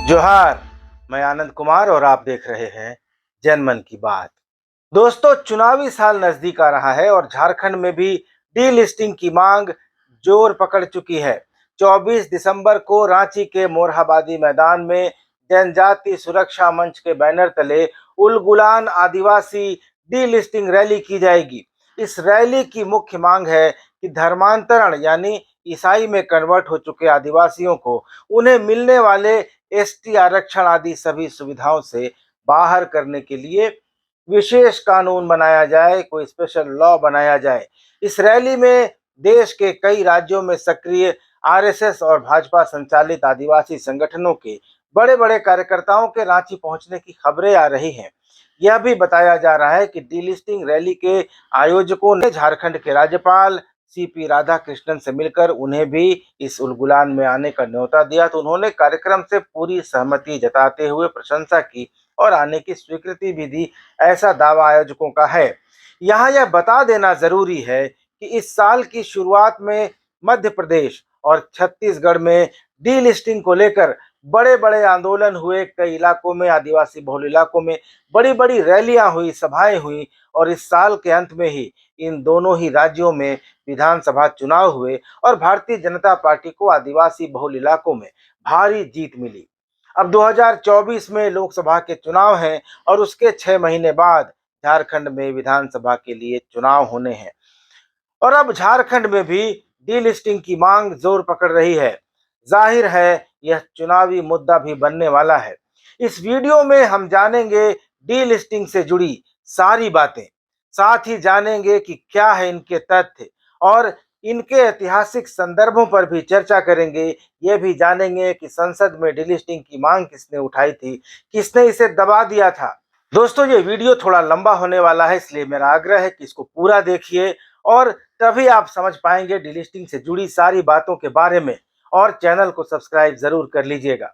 जोहार। मैं आनंद कुमार और आप देख रहे हैं जनमन की बात। दोस्तों, चुनावी साल नजदीक आ रहा है और झारखंड में भी डी लिस्टिंग की मांग जोर पकड़ चुकी है। 24 दिसंबर को रांची के मोरहाबादी मैदान में जनजाति सुरक्षा मंच के बैनर तले उलगुलान आदिवासी डी लिस्टिंग रैली की जाएगी। इस रैली की मुख्य मांग है कि धर्मांतरण यानी ईसाई में कन्वर्ट हो चुके आदिवासियों को उन्हें मिलने वाले एसटी आरक्षण आदि सभी सुविधाओं से बाहर करने के लिए विशेष कानून बनाया जाए, कोई स्पेशल लॉ बनाया जाए। इस रैली में देश के कई राज्यों में सक्रिय आरएसएस और भाजपा संचालित आदिवासी संगठनों के बड़े बड़े कार्यकर्ताओं के रांची पहुंचने की खबरें आ रही हैं। यह भी बताया जा रहा है कि डीलिस्टिंग रैली के आयोजकों ने झारखंड के राज्यपाल सीपी राधाकृष्णन से मिलकर उन्हें भी इस उलगुलान में आने का न्योता दिया, तो उन्होंने कार्यक्रम से पूरी सहमति जताते हुए प्रशंसा की और आने की स्वीकृति भी दी, ऐसा दावा आयोजकों का है। यहाँ यह बता देना जरूरी है कि इस साल की शुरुआत में मध्य प्रदेश और छत्तीसगढ़ में डी लिस्टिंग को लेकर बड़े बड़े आंदोलन हुए। कई इलाकों में, आदिवासी बहुल इलाकों में बड़ी बड़ी रैलियां हुई, सभाएं हुई और इस साल के अंत में ही इन दोनों ही राज्यों में विधानसभा चुनाव हुए और भारतीय जनता पार्टी को आदिवासी बहुल इलाकों में भारी जीत मिली। अब 2024 में लोकसभा के चुनाव हैं और उसके 6 महीने बाद झारखंड में विधानसभा के लिए चुनाव होने हैं और अब झारखंड में भी डीलिस्टिंग की मांग जोर पकड़ रही है। जाहिर है यह चुनावी मुद्दा भी बनने वाला है। इस वीडियो में हम जानेंगे डीलिस्टिंग से जुड़ी सारी बातें, साथ ही जानेंगे कि क्या है इनके तथ्य और इनके ऐतिहासिक संदर्भों पर भी चर्चा करेंगे। ये भी जानेंगे कि संसद में डीलिस्टिंग की मांग किसने उठाई थी, किसने इसे दबा दिया था। दोस्तों, ये वीडियो थोड़ा लंबा होने वाला है, इसलिए मेरा आग्रह है कि इसको पूरा देखिए और तभी आप समझ पाएंगे डीलिस्टिंग से जुड़ी सारी बातों के बारे में। और चैनल को सब्सक्राइब जरूर कर लीजिएगा।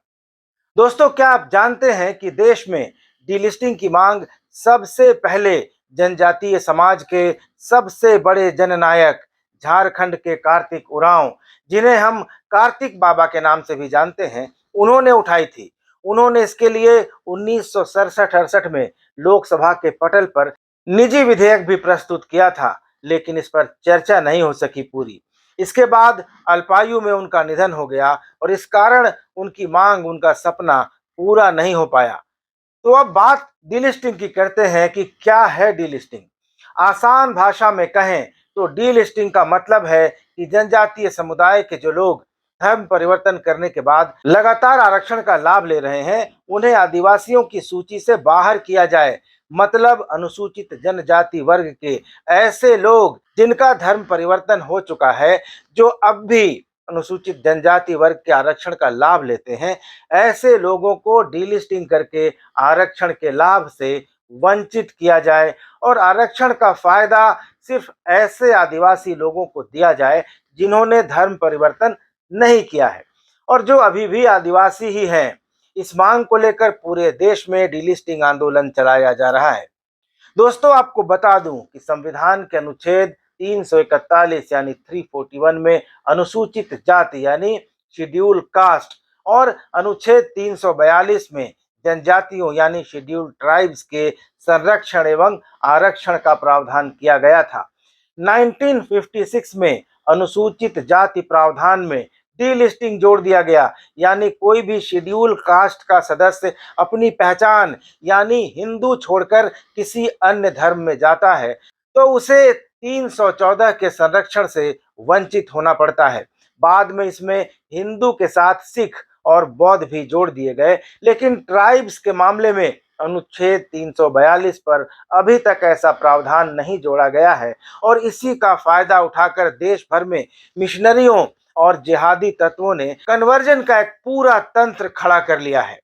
दोस्तों, क्या आप जानते हैं कि देश में डीलिस्टिंग की मांग सबसे पहले जनजातीय समाज के सबसे बड़े जननायक झारखंड के कार्तिक उरांव, जिन्हें हम कार्तिक बाबा के नाम से भी जानते हैं, उन्होंने उठाई थी। उन्होंने इसके लिए 1967-68 में लोकसभा के पटल पर निजी विधेयक भी प्रस्तुत किया था, लेकिन इस पर चर्चा नहीं हो सकी पूरी। इसके बाद अल्पायु में उनका निधन हो गया और इस कारण उनकी मांग, उनका सपना पूरा नहीं हो पाया। तो अब बात डीलिस्टिंग की करते हैं कि क्या है डीलिस्टिंग। आसान भाषा में कहें तो डीलिस्टिंग का मतलब है कि जनजातीय समुदाय के जो लोग धर्म परिवर्तन करने के बाद लगातार आरक्षण का लाभ ले रहे हैं, उन्हें आदिवासियों की सूची से बाहर किया जाए। मतलब अनुसूचित जनजाति वर्ग के ऐसे लोग जिनका धर्म परिवर्तन हो चुका है, जो अब भी अनुसूचित जनजाति वर्ग के आरक्षण का लाभ लेते हैं, ऐसे लोगों को डीलिस्टिंग करके आरक्षण के लाभ से वंचित किया जाए और आरक्षण का फायदा सिर्फ ऐसे आदिवासी लोगों को दिया जाए जिन्होंने धर्म परिवर्तन नहीं किया है और जो अभी भी आदिवासी ही हैं। इस मांग को लेकर पूरे देश में डीलिस्टिंग आंदोलन चलाया जा रहा है। दोस्तों, आपको बता दूं कि संविधान के अनुच्छेद 341 यानी 341 में अनुसूचित जाति यानी शेड्यूल कास्ट और अनुच्छेद 342 में जनजातियों यानी शेड्यूल ट्राइब्स के संरक्षण एवं आरक्षण का प्रावधान किया गया था। 1956 में अनुसूचित जाति प्रावधान में डीलिस्टिंग जोड़ दिया गया, यानी कोई भी शेड्यूल कास्ट का सदस्य अपनी पहचान यानी हिंदू छोड़कर किसी अन्य धर्म में जाता है तो उसे 314 के संरक्षण से वंचित होना पड़ता है। बाद में इसमें हिंदू के साथ सिख और बौद्ध भी जोड़ दिए गए, लेकिन ट्राइब्स के मामले में अनुच्छेद 342 पर अभी तक ऐसा प्रावधान नहीं जोड़ा गया है और इसी का फायदा उठाकर देश भर में मिशनरियों और जिहादी तत्वों ने कन्वर्जन का एक पूरा तंत्र खड़ा कर लिया है।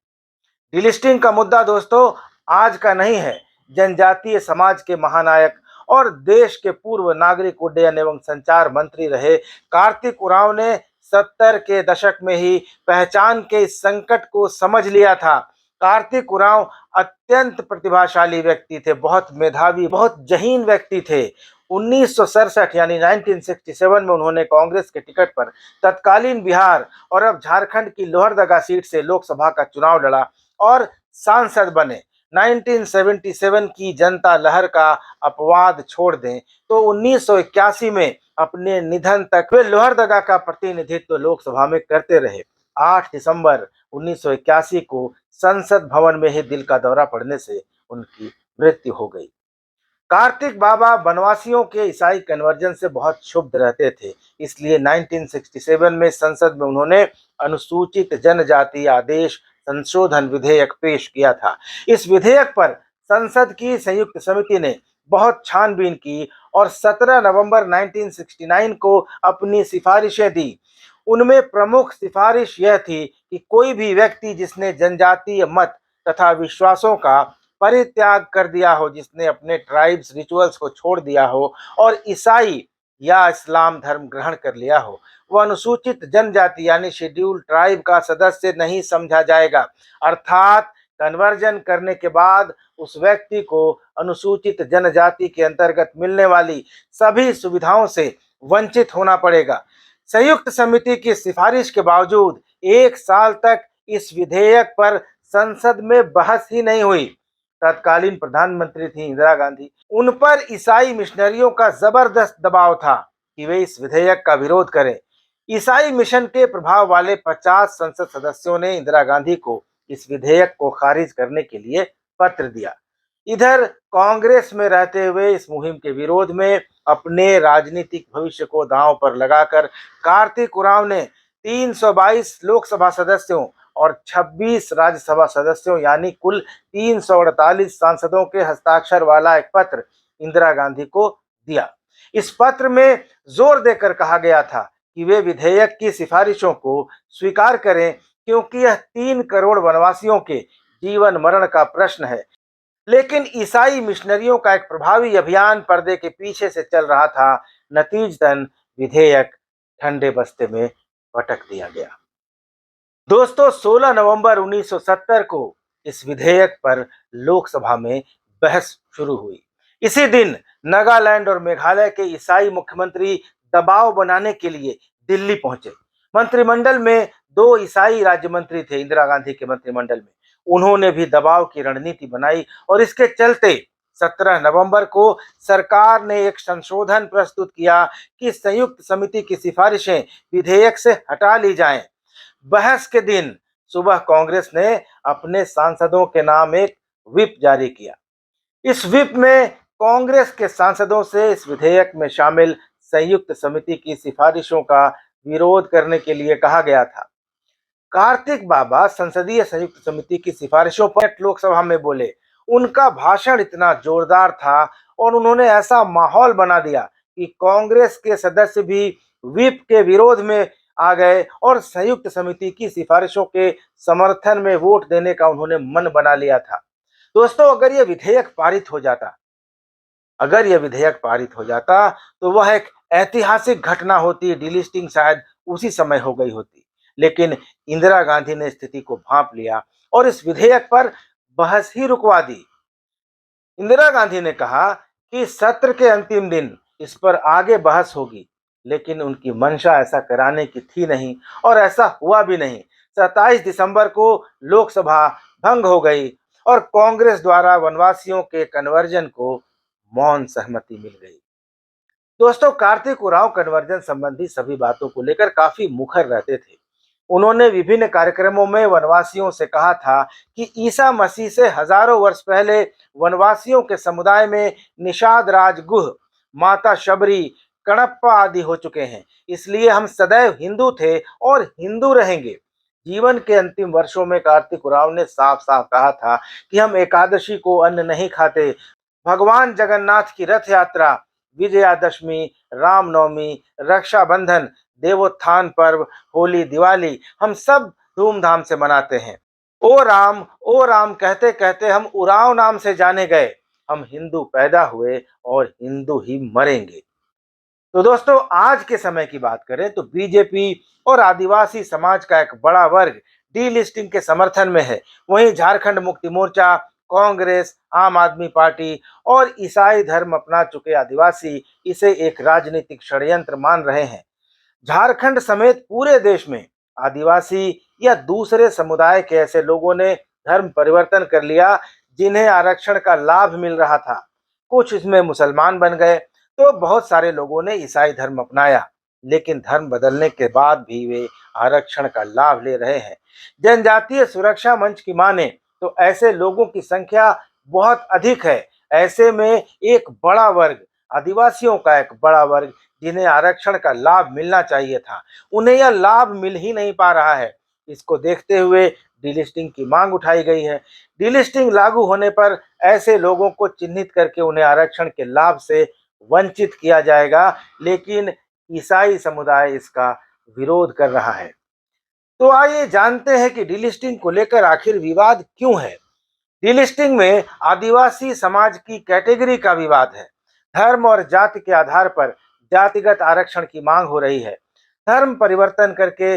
डीलिस्टिंग का मुद्दा दोस्तों आज का नहीं है। जनजातीय समाज के महानायक और देश के पूर्व नागरिक उड्डयन एवं संचार मंत्री रहे कार्तिक उरांव ने 70 के दशक में ही पहचान के इस संकट को समझ लिया था। कार्तिक उरांव अत्यंत प्रतिभाशाली व्यक्ति थे, बहुत मेधावी, बहुत जहीन व्यक्ति थे। 1967 यानी 1967 में उन्होंने कांग्रेस के टिकट पर तत्कालीन बिहार और अब झारखंड की लोहरदगा सीट से लोकसभा का चुनाव लड़ा और सांसद बने। 1977 की जनता लहर का अपवाद छोड़ दें तो 1981 में अपने निधन तक वे लोहरदगा का प्रतिनिधित्व लोकसभा में करते रहे। 8 दिसंबर 1981 को संसद भवन में ही दिल का दौरा पड़ने से उनकी मृत्यु हो गई। कार्तिक बाबा वनवासियों के ईसाई कन्वर्जन से बहुत क्षुब्ध रहते थे, इसलिए 1967 में संसद में उन्होंने अनुसूचित जनजाति आदेश संशोधन विधेयक पेश किया था। इस विधेयक पर संसद की संयुक्त समिति ने बहुत छानबीन की और 17 नवंबर 1969 को अपनी सिफारिशें दी। उनमें प्रमुख सिफारिश यह थी कि कोई भी व्यक्ति जिसने जनजातीय मत तथा विश्वासों का परित्याग कर दिया हो, जिसने अपने ट्राइब्स रिचुअल्स को छोड़ दिया हो और ईसाई या इस्लाम धर्म ग्रहण कर लिया हो, वह अनुसूचित जनजाति यानी शेड्यूल्ड ट्राइब का सदस्य नहीं समझा जाएगा। अर्थात कन्वर्जन करने के बाद उस व्यक्ति को अनुसूचित जनजाति के अंतर्गत मिलने वाली सभी सुविधाओं से वंचित होना पड़ेगा। संयुक्त समिति की सिफारिश के बावजूद 1 साल तक इस विधेयक पर संसद में बहस ही नहीं हुई। तत्कालीन प्रधानमंत्री थी इंदिरा गांधी। उन पर ईसाई मिशनरियों का जबरदस्त दबाव था कि वे इस विधेयक का विरोध करें। ईसाई मिशन के प्रभाव वाले 50 संसद सदस्यों ने इंदिरा गांधी को इस विधेयक को खारिज करने के लिए पत्र दिया। इधर कांग्रेस में रहते हुए इस मुहिम के विरोध में अपने राजनीतिक भविष्य को दांव पर लगाकर कार्तिक उरांव ने 322 लोकसभा सदस्यों और 26 राज्यसभा सदस्यों यानी कुल 348 सांसदों के हस्ताक्षर वाला एक पत्र इंदिरा गांधी को दिया। इस पत्र में जोर देकर कहा गया था कि वे विधेयक की सिफारिशों को स्वीकार करें, क्योंकि यह 3 करोड़ वनवासियों के जीवन मरण का प्रश्न है। लेकिन ईसाई मिशनरियों का एक प्रभावी अभियान पर्दे के पीछे से चल रहा था। नतीजतन विधेयक ठंडे बस्ते में पटक दिया गया। दोस्तों, 16 नवंबर 1970 को इस विधेयक पर लोकसभा में बहस शुरू हुई। इसी दिन नागालैंड और मेघालय के ईसाई मुख्यमंत्री दबाव बनाने के लिए दिल्ली पहुंचे। मंत्रिमंडल में 2 ईसाई राज्य मंत्री थे इंदिरा गांधी के मंत्रिमंडल में। उन्होंने भी दबाव की रणनीति बनाई और इसके चलते 17 नवंबर को सरकार ने एक संशोधन प्रस्तुत किया कि संयुक्त समिति की सिफारिशें विधेयक से हटा ली जाएं। बहस के दिन सुबह कांग्रेस ने अपने सांसदों के नाम एक व्हिप जारी किया। इस व्हिप में कांग्रेस के सांसदों से इस विधेयक में शामिल संयुक्त समिति की सिफारिशों का विरोध करने के लिए कहा गया था। कार्तिक बाबा संसदीय संयुक्त समिति की सिफारिशों पर लोकसभा में बोले। उनका भाषण इतना जोरदार था और उन्होंने ऐसा माहौल बना दिया कि कांग्रेस के सदस्य भी व्हिप के विरोध में आ गए और संयुक्त समिति की सिफारिशों के समर्थन में वोट देने का उन्होंने मन बना लिया था। दोस्तों, अगर यह विधेयक पारित हो जाता तो वह एक ऐतिहासिक घटना होती। डीलिस्टिंग शायद उसी समय हो गई होती, लेकिन इंदिरा गांधी ने स्थिति को भांप लिया और इस विधेयक पर बहस ही रुकवा दी। इंदिरा गांधी ने कहा कि सत्र के अंतिम दिन इस पर आगे बहस होगी, लेकिन उनकी मंशा ऐसा कराने की थी नहीं और ऐसा हुआ भी नहीं। 27 दिसंबर को लोकसभा भंग हो गई और कांग्रेस द्वारा वनवासियों के कन्वर्जन को मौन सहमति मिल गई। दोस्तों, कार्तिक उरांव कन्वर्जन संबंधी सभी बातों को लेकर काफी मुखर रहते थे। उन्होंने विभिन्न कार्यक्रमों में वनवासियों से कहा था कि ईसा मसीह से हजारों वर्ष पहले वनवासियों के समुदाय में निषाद राज गुह, माता शबरी, कणप्पा आदि हो चुके हैं, इसलिए हम सदैव हिंदू थे और हिंदू रहेंगे। जीवन के अंतिम वर्षों में कार्तिक उरांव ने साफ साफ कहा था कि हम एकादशी को अन्न नहीं खाते। भगवान जगन्नाथ की रथ यात्रा, विजयादशमी, रामनवमी, रक्षाबंधन, देवोत्थान पर्व, होली, दिवाली हम सब धूमधाम से मनाते हैं। ओ राम कहते कहते हम उरांव नाम से जाने गए। हम हिंदू पैदा हुए और हिंदू ही मरेंगे। तो दोस्तों, आज के समय की बात करें तो बीजेपी और आदिवासी समाज का एक बड़ा वर्ग डीलिस्टिंग के समर्थन में है। वहीं झारखंड मुक्ति मोर्चा, कांग्रेस, आम आदमी पार्टी और ईसाई धर्म अपना चुके आदिवासी इसे एक राजनीतिक षड्यंत्र मान रहे हैं। झारखंड समेत पूरे देश में आदिवासी या दूसरे समुदाय के ऐसे लोगों ने धर्म परिवर्तन कर लिया जिन्हें आरक्षण का लाभ मिल रहा था। कुछ इसमें मुसलमान बन गए तो बहुत सारे लोगों ने ईसाई धर्म अपनाया, लेकिन धर्म बदलने के बाद भी वे आरक्षण का लाभ ले रहे हैं। जनजातीय सुरक्षा मंच की माने तो ऐसे लोगों की संख्या बहुत अधिक है। ऐसे में एक बड़ा वर्ग, आदिवासियों का एक बड़ा वर्ग जिन्हें आरक्षण का लाभ मिलना चाहिए था, उन्हें यह लाभ मिल ही नहीं पा रहा है। इसको देखते हुए डीलिस्टिंग की मांग उठाई गई है। डीलिस्टिंग लागू होने पर ऐसे लोगों को चिन्हित करके उन्हें आरक्षण के लाभ से वंचित किया जाएगा, लेकिन ईसाई समुदाय इसका विरोध कर रहा है। तो आइए जानते हैं कि डीलिस्टिंग को लेकर आखिर विवाद क्यों है। डीलिस्टिंग में आदिवासी समाज की कैटेगरी का विवाद है। धर्म और जाति के आधार पर जातिगत आरक्षण की मांग हो रही है। धर्म परिवर्तन करके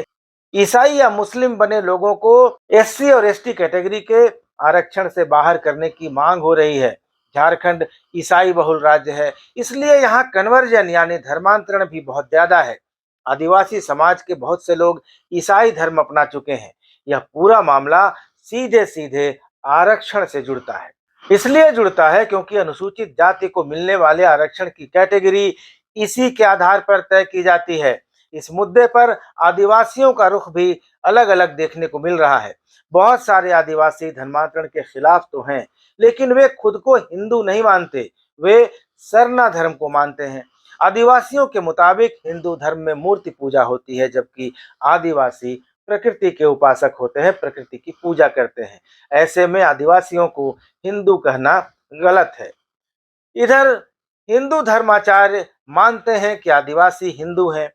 ईसाई या मुस्लिम बने लोगों को एससी और एसटी कैटेगरी के आरक्षण से बाहर करने की मांग हो रही है। झारखंड ईसाई बहुल राज्य है, इसलिए यहाँ कन्वर्जन यानी धर्मांतरण भी बहुत ज्यादा है। आदिवासी समाज के बहुत से लोग ईसाई धर्म अपना चुके हैं। यह पूरा मामला सीधे सीधे आरक्षण से जुड़ता है। इसलिए जुड़ता है क्योंकि अनुसूचित जाति को मिलने वाले आरक्षण की कैटेगरी इसी के आधार पर तय की जाती है। इस मुद्दे पर आदिवासियों का रुख भी अलग अलग देखने को मिल रहा है। बहुत सारे आदिवासी धर्मांतरण के खिलाफ तो हैं, लेकिन वे खुद को हिंदू नहीं मानते, वे सरना धर्म को मानते हैं। आदिवासियों के मुताबिक हिंदू धर्म में मूर्ति पूजा होती है, जबकि आदिवासी प्रकृति के उपासक होते हैं, प्रकृति की पूजा करते हैं। ऐसे में आदिवासियों को हिंदू कहना गलत है। इधर हिंदू धर्माचार्य मानते हैं कि आदिवासी हिंदू हैं।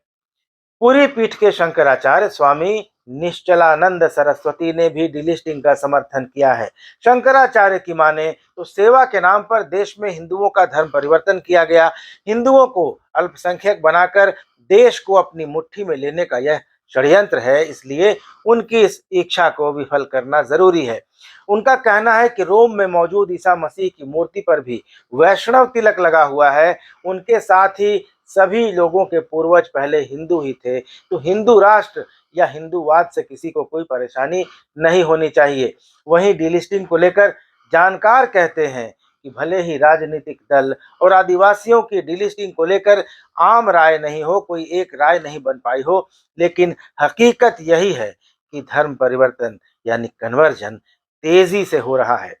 पूरी पीठ के शंकराचार्य स्वामी निश्चलानंद सरस्वती ने भी डीलिस्टिंग का समर्थन किया है। शंकराचार्य की माने तो सेवा के नाम पर देश में हिंदुओं का धर्म परिवर्तन किया गया। हिंदुओं को अल्पसंख्यक बनाकर देश को अपनी मुट्ठी में लेने का यह षड्यंत्र है, इसलिए उनकी इस इच्छा को विफल करना जरूरी है। उनका कहना है कि रोम में मौजूद ईसा मसीह की मूर्ति पर भी वैष्णव तिलक लगा हुआ है। उनके साथ ही सभी लोगों के पूर्वज पहले हिंदू ही थे, तो हिंदू राष्ट्र या हिंदूवाद से किसी को कोई परेशानी नहीं होनी चाहिए। वहीं डीलिस्टिंग को लेकर जानकार कहते हैं कि भले ही राजनीतिक दल और आदिवासियों की डीलिस्टिंग को लेकर आम राय नहीं हो, कोई एक राय नहीं बन पाई हो, लेकिन हकीकत यही है कि धर्म परिवर्तन यानी कन्वर्जन तेजी से हो रहा है।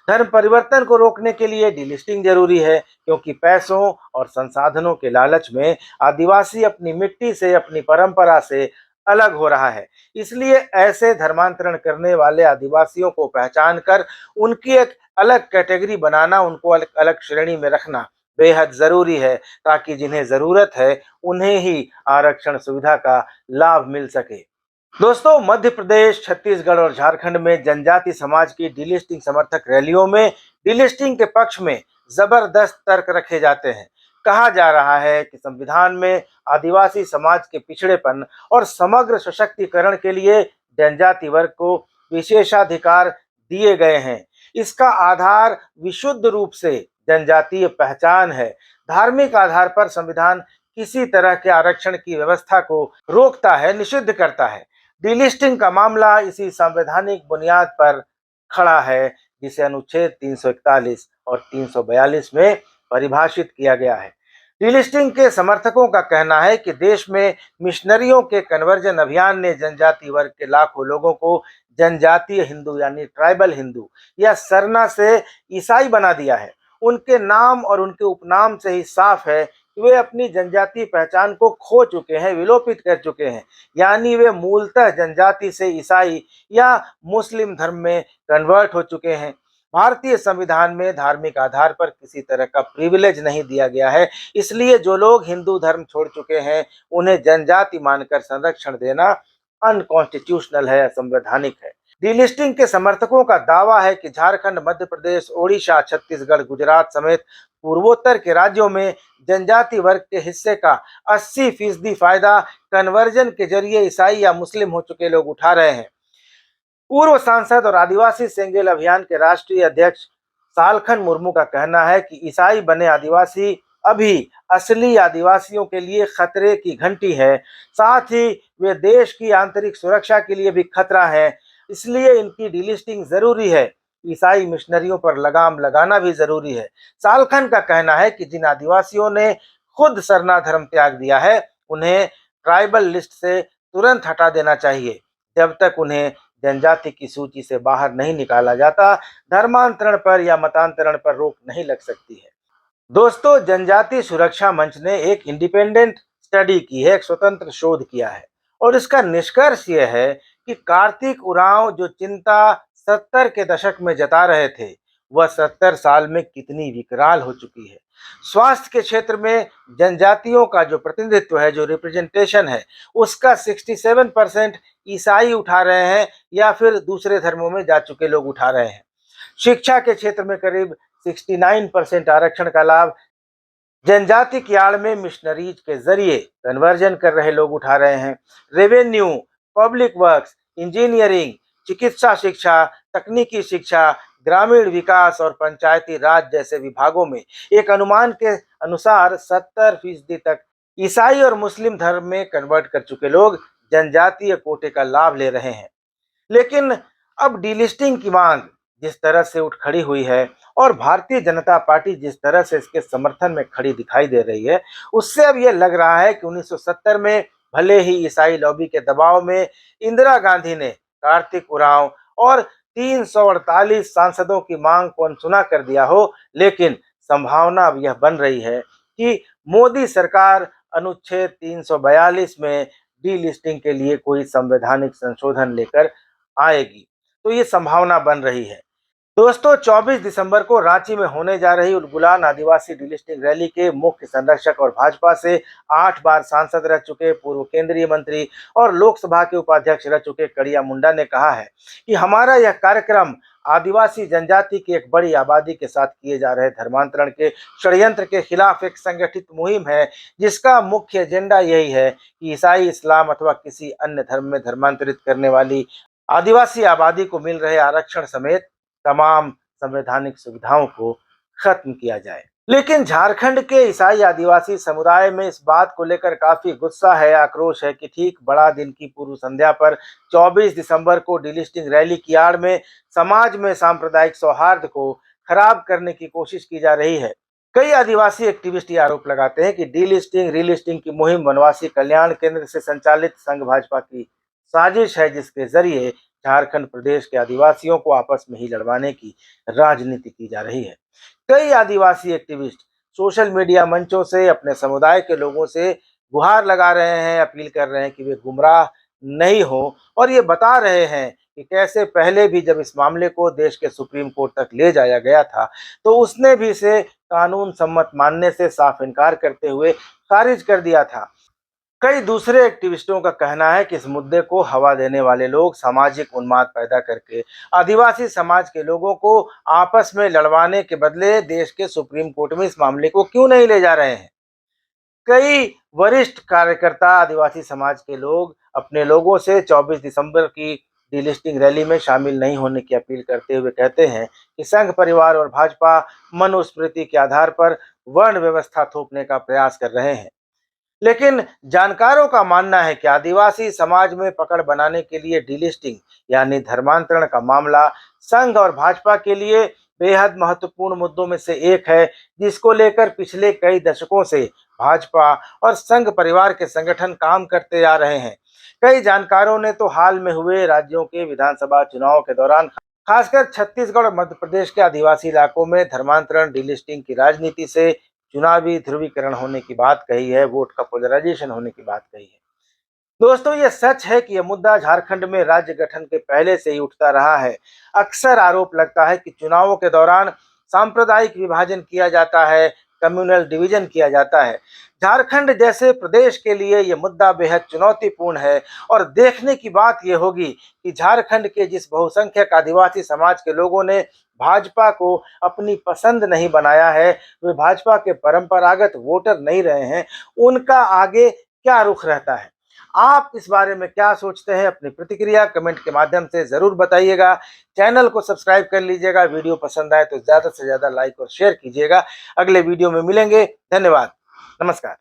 धर्म परिवर्तन को रोकने के लिए डीलिस्टिंग जरूरी है, क्योंकि पैसों और संसाधनों के लालच में आदिवासी अपनी मिट्टी से, अपनी परंपरा से अलग हो रहा है। इसलिए ऐसे धर्मांतरण करने वाले आदिवासियों को पहचान कर उनकी एक अलग कैटेगरी बनाना, उनको अलग अलग श्रेणी में रखना बेहद जरूरी है, ताकि जिन्हें जरूरत है उन्हें ही आरक्षण सुविधा का लाभ मिल सके। दोस्तों, मध्य प्रदेश, छत्तीसगढ़ और झारखंड में जनजाति समाज की डीलिस्टिंग समर्थक रैलियों में डीलिस्टिंग के पक्ष में जबरदस्त तर्क रखे जाते हैं। कहा जा रहा है कि संविधान में आदिवासी समाज के पिछड़ेपन और समग्र सशक्तिकरण के लिए जनजाति वर्ग को विशेषाधिकार दिए गए हैं। इसका आधार विशुद्ध रूप से जनजातीय पहचान है। धार्मिक आधार पर संविधान किसी तरह के आरक्षण की व्यवस्था को रोकता है, निषिद्ध करता है। डीलिस्टिंग का मामला इसी संवैधानिक बुनियाद पर खड़ा है, जिसे अनुच्छेद 341 और 342 में परिभाषित किया गया है। डीलिस्टिंग के समर्थकों का कहना है कि देश में मिशनरियों के कन्वर्जन अभियान ने जनजाति वर्ग के लाखों लोगों को जनजातीय हिंदू यानी ट्राइबल हिंदू या सरना से ईसाई बना दिया है। उनके नाम और उनके उपनाम से ही साफ है कि वे अपनी जनजातीय पहचान को खो चुके हैं, विलोपित कर चुके हैं, यानी वे मूलतः जनजाति से ईसाई या मुस्लिम धर्म में कन्वर्ट हो चुके हैं। भारतीय संविधान में धार्मिक आधार पर किसी तरह का प्रिविलेज नहीं दिया गया है, इसलिए जो लोग हिंदू धर्म छोड़ चुके हैं उन्हें जनजाति मानकर संरक्षण देना अनकॉन्स्टिट्यूशनल है, असंवैधानिक है। डीलिस्टिंग के समर्थकों का दावा है कि झारखंड, मध्य प्रदेश, ओडिशा, छत्तीसगढ़, गुजरात समेत पूर्वोत्तर के राज्यों में जनजाति वर्ग के हिस्से का 80% फायदा कन्वर्जन के जरिए ईसाई या मुस्लिम हो चुके लोग उठा रहे हैं। पूर्व सांसद और आदिवासी सेंगेल अभियान के राष्ट्रीय अध्यक्ष सालखन मुर्मू का कहना है कि ईसाई बने आदिवासी अभी असली आदिवासियों के लिए खतरे की घंटी है। साथ ही वे देश की आंतरिक सुरक्षा के लिए भी खतरा है, इसलिए इनकी डिलिस्टिंग जरूरी है। ईसाई मिशनरियों पर लगाम लगाना भी जरूरी है। सालखन का कहना है कि जिन आदिवासियों ने खुद सरना धर्म त्याग दिया है, उन्हें ट्राइबल लिस्ट से तुरंत हटा देना चाहिए। जब तक उन्हें जनजाति की सूची से बाहर नहीं निकाला जाता, धर्मांतरण पर या मतांतरण पर रोक नहीं लग सकती है। दोस्तों, जनजाति सुरक्षा मंच ने एक इंडिपेंडेंट स्टडी की है, एक स्वतंत्र शोध किया है, और इसका निष्कर्ष यह है कि कार्तिक उरांव जो चिंता 70 के दशक में जता रहे थे, वह 70 साल में कितनी विकराल हो चुकी है। स्वास्थ्य के क्षेत्र में जनजातियों का जो प्रतिनिधित्व है, जो रिप्रेजेंटेशन है, उसका 67% ईसाई उठा रहे हैं या फिर दूसरे धर्मों में जा चुके लोग उठा रहे हैं। शिक्षा के क्षेत्र में करीब 69% आरक्षण का लाभ जनजाति की आड़ में मिशनरीज के जरिए कन्वर्जन कर रहे लोग उठा रहे हैं। रेवेन्यू, पब्लिक वर्क्स, इंजीनियरिंग, चिकित्सा शिक्षा, तकनीकी शिक्षा, ग्रामीण विकास और पंचायती राज जैसे विभागों में एक अनुमान के अनुसार 70% तक ईसाई और मुस्लिम धर्म में कन्वर्ट कर चुके लोग जनजातीय कोटे का लाभ ले रहे हैं। लेकिन अब डीलिस्टिंग की मांग जिस तरह से उठ खड़ी हुई है और भारतीय जनता पार्टी जिस तरह से इसके समर्थन में खड़ी दिखाई दे रही है, उससे अब यह लग रहा है कि 1970 में भले ही ईसाई लॉबी के दबाव में इंदिरा गांधी ने कार्तिक उरांव और 348 सांसदों की मांग को अनसुना कर दिया हो, लेकिन संभावना अब यह बन रही है कि मोदी सरकार अनुच्छेद 342 में डीलिस्टिंग के लिए कोई संवैधानिक संशोधन लेकर आएगी। तो ये संभावना बन रही है। दोस्तों, 24 दिसंबर को रांची में होने जा रही उलगुलान आदिवासी डिलिस्टिंग रैली के मुख्य संरक्षक और भाजपा से 8 बार सांसद रह चुके पूर्व केंद्रीय मंत्री और लोकसभा के उपाध्यक्ष रह चुके कड़िया मुंडा ने कहा है कि हमारा यह कार्यक्रम आदिवासी जनजाति की एक बड़ी आबादी के साथ किए जा रहे धर्मांतरण के षड्यंत्र के खिलाफ एक संगठित मुहिम है, जिसका मुख्य एजेंडा यही है कि ईसाई, इस्लाम अथवा किसी अन्य धर्म में धर्मांतरित करने वाली आदिवासी आबादी को मिल रहे आरक्षण समेत तमाम संवैधानिक सुविधाओं को खत्म किया जाए। लेकिन झारखंड के ईसाई आदिवासी समुदाय में इस बात को लेकर काफी गुस्सा है, आक्रोश है कि ठीक बड़ा दिन की पूर्व संध्या पर 24 दिसंबर को डिलिस्टिंग रैली की आड़ में समाज में सांप्रदायिक सौहार्द को खराब करने की कोशिश की जा रही है। कई आदिवासी एक्टिविस्ट ये आरोप लगाते हैं कि डीलिस्टिंग रीलिस्टिंग की मुहिम वनवासी कल्याण केंद्र से संचालित संघ भाजपा की साजिश है, जिसके जरिए झारखंड प्रदेश के आदिवासियों को आपस में ही लड़वाने की राजनीति की जा रही है। कई आदिवासी एक्टिविस्ट सोशल मीडिया मंचों से अपने समुदाय के लोगों से गुहार लगा रहे हैं, अपील कर रहे हैं कि वे गुमराह नहीं हो, और ये बता रहे हैं कि कैसे पहले भी जब इस मामले को देश के सुप्रीम कोर्ट तक ले जाया गया था, तो उसने भी इसे कानून सम्मत मानने से साफ इनकार करते हुए खारिज कर दिया था। कई दूसरे एक्टिविस्टों का कहना है कि इस मुद्दे को हवा देने वाले लोग सामाजिक उन्माद पैदा करके आदिवासी समाज के लोगों को आपस में लड़वाने के बदले देश के सुप्रीम कोर्ट में इस मामले को क्यों नहीं ले जा रहे हैं। कई वरिष्ठ कार्यकर्ता आदिवासी समाज के लोग अपने लोगों से 24 दिसंबर की डीलिस्टिंग रैली में शामिल नहीं होने की अपील करते हुए कहते हैं कि संघ परिवार और भाजपा मनुस्मृति के आधार पर वर्ण व्यवस्था थोपने का प्रयास कर रहे हैं। लेकिन जानकारों का मानना है कि आदिवासी समाज में पकड़ बनाने के लिए डीलिस्टिंग यानी धर्मांतरण का मामला संघ और भाजपा के लिए बेहद महत्वपूर्ण मुद्दों में से एक है, जिसको लेकर पिछले कई दशकों से भाजपा और संघ परिवार के संगठन काम करते आ रहे हैं। कई जानकारों ने तो हाल में हुए राज्यों के विधानसभा चुनाव के दौरान खासकर छत्तीसगढ़ और मध्य प्रदेश के आदिवासी इलाकों में धर्मांतरण डीलिस्टिंग की राजनीति से चुनावी ध्रुवीकरण होने की बात कही है, वोट का पोलराइजेशन होने की बात कही है। दोस्तों, ये सच है कि यह मुद्दा झारखंड में राज्य गठन के पहले से ही उठता रहा है। अक्सर आरोप लगता है कि चुनावों के दौरान सांप्रदायिक विभाजन किया जाता है, कम्युनल डिवीजन किया जाता है। झारखंड जैसे प्रदेश के लिए यह मुद्दा बेहद चुनौतीपूर्ण है, और देखने की बात यह होगी कि झारखंड के जिस बहुसंख्यक आदिवासी समाज के लोगों ने भाजपा को अपनी पसंद नहीं बनाया है, वे भाजपा के परंपरागत वोटर नहीं रहे हैं, उनका आगे क्या रुख रहता है। आप इस बारे में क्या सोचते हैं? अपनी प्रतिक्रिया कमेंट के माध्यम से जरूर बताइएगा। चैनल को सब्सक्राइब कर लीजिएगा। वीडियो पसंद आए तो ज्यादा से ज्यादा लाइक और शेयर कीजिएगा। अगले वीडियो में मिलेंगे। धन्यवाद। नमस्कार।